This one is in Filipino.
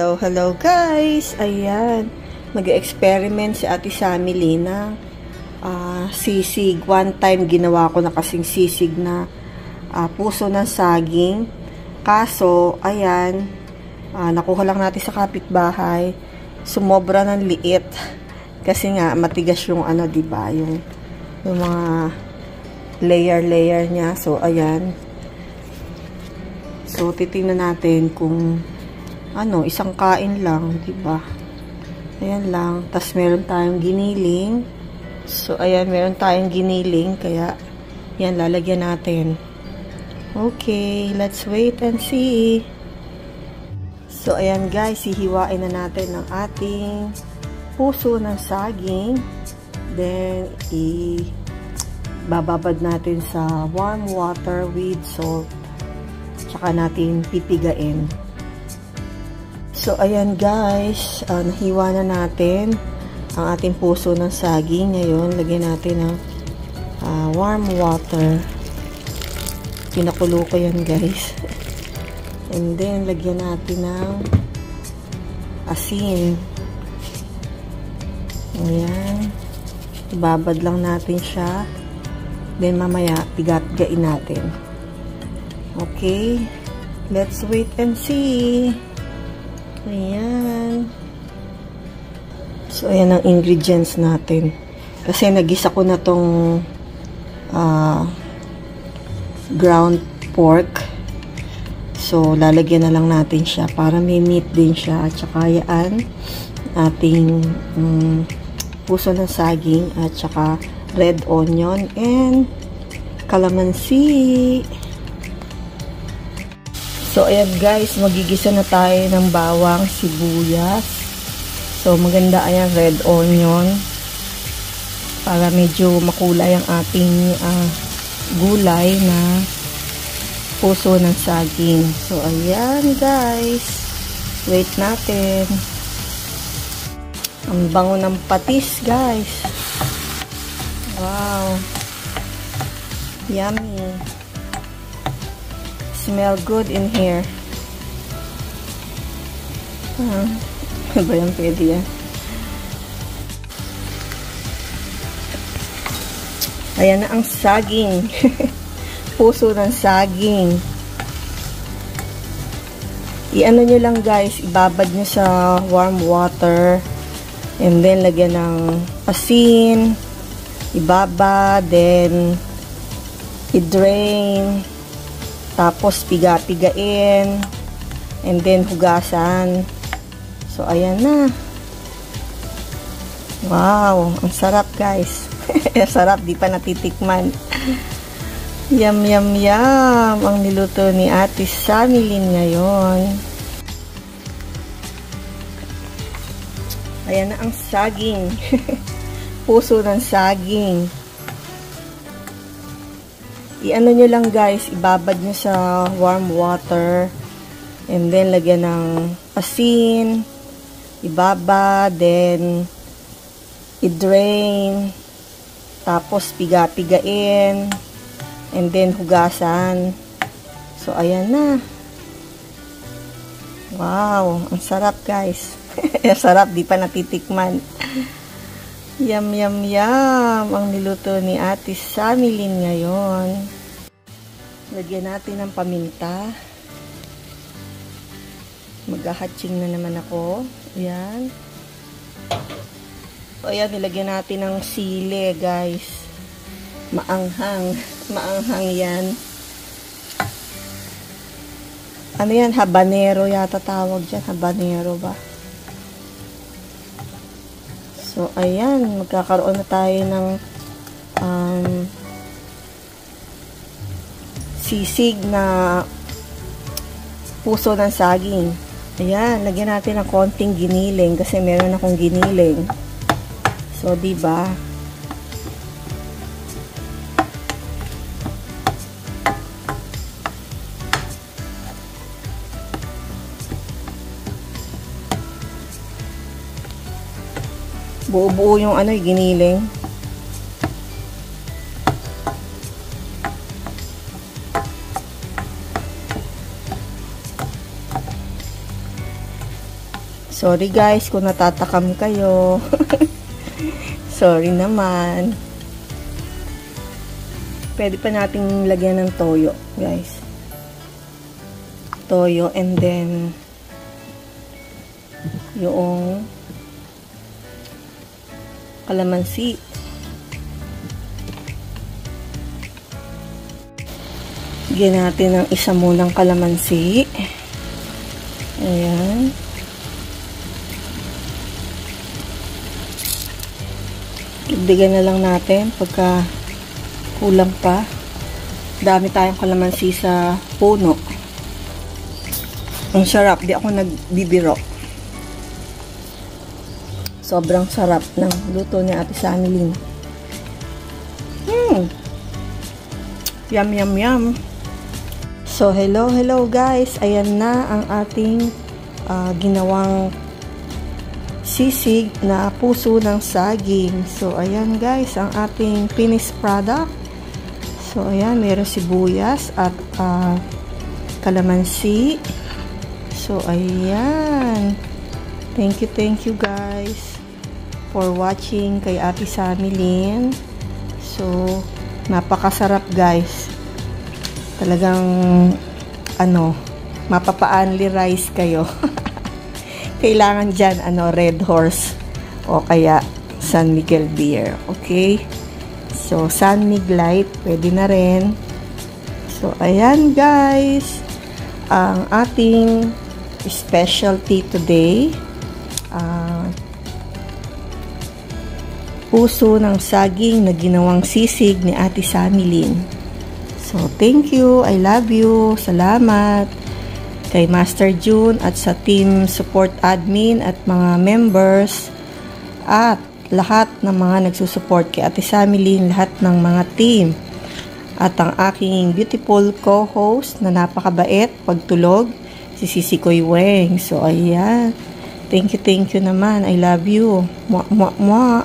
Hello, hello guys! Ayan, mag-experiment si Ate Samily na sisig. One time ginawa ko na kasing sisig na puso ng saging. Kaso, ayan, nakuha lang natin sa kapitbahay. Sumobra ng liit. Kasi nga, matigas yung diba, yung mga layer niya. So, ayan. So, titingnan natin kung isang kain lang, diba? Ayan lang. Tapos, meron tayong giniling. So, ayan, meron tayong giniling. Kaya, yan, lalagyan natin. Okay, let's wait and see. So, ayan guys, hihiwain na natin ang ating puso ng saging. Then, bababad natin sa warm water with salt. Tsaka natin pipigain. So, ayan guys, nahiwa na natin ang ating puso ng saging. Ngayon, lagyan natin ng warm water. Pinakulo ko yan guys. And then, lagyan natin ng asin. Ayan. Ibabad lang natin siya. Then, mamaya, pigat-gain natin. Okay. Let's wait and see. Ayan. So, ayan ang ingredients natin. Kasi nagisa ko na tong ground pork. So, lalagyan na lang natin siya para may meat din siya. At saka yan, ating puso ng saging at saka red onion and calamansi. So, ayan guys, magigisa na tayo ng bawang, sibuyas. So, maganda ayan, red onion. Para medyo makulay ang ating gulay na puso ng saging. So, ayan guys. Wait natin. Ang bango ng patis guys. Wow. Yummy. Smell good in here. Ano ba yan? Pwede yan. Ayan na ang saging. Puso ng saging. I-ano nyo lang guys. Ibabad nyo sa warm water. And then, lagyan ng asin. Ibaba. Then, i-drain. Tapos, piga-pigain. And then, hugasan. So, ayan na. Wow. Ang sarap, guys. Sarap. Di pa natitikman. Yum, yum, yum. Ang niluto ni Ate Samily ngayon. Ayan na ang saging. Puso ng saging. I-ano nyo lang guys, ibabad nyo sa warm water. And then, lagyan ng asin. Ibaba. Then, i-drain. Tapos, piga-pigain. And then, hugasan. So, ayan na. Wow. Ang sarap guys. Sarap. Di pa natitikman. Yum, yum, yum. Ang niluto ni Ate Samily ngayon. Lagyan natin ng paminta. Mag-hatching na naman ako. Ayan. O, ayan. Nilagyan natin ng sili, guys. Maanghang. Maanghang yan. Ano yan? Habanero yata tawag dyan. Habanero ba? So, ayan, magkakaroon na tayo ng sisig na puso ng saging. Ayan, lagyan natin ng konting giniling kasi meron akong giniling. So, diba? Buo-buo yung giniling. Sorry guys kung natatakam kayo. Sorry naman. Pwede pa nating lagyan ng toyo, guys. Toyo and then yung kalamansi. Lagyan natin ng isa munang kalamansi. Ayan. Ibigyan na lang natin pagka kulang pa. Dami tayong kalamansi sa puno. Ang sarap. Di ako nagbibiro. Sobrang sarap ng luto ni Ate Samilyn. Yum, yum, yum. So, hello guys. Ayan na ang ating ginawang sisig na puso ng saging. So, ayan guys, ang ating finished product. So, ayan, meron sibuyas at kalamansi. So, ayan. Thank you guys for watching kay Ate Samilyn. So, napakasarap guys. Talagang, mapapa-only rice kayo. Kailangan dyan, Red Horse o kaya San Miguel Beer. Okay? So, San Mig Light, pwede na rin. So, ayan guys. Ang ating specialty today. Puso ng saging na ginawang sisig ni Ate Samilyn. So, thank you. I love you. Salamat kay Master June at sa team support admin at mga members at lahat ng mga nagsusupport kay Ate Samilyn, lahat ng mga team at ang aking beautiful co-host na napakabait pagtulog, si Sisi Koy Weng. So, ayan. Thank you naman. I love you. Mwah, mwah, mwah.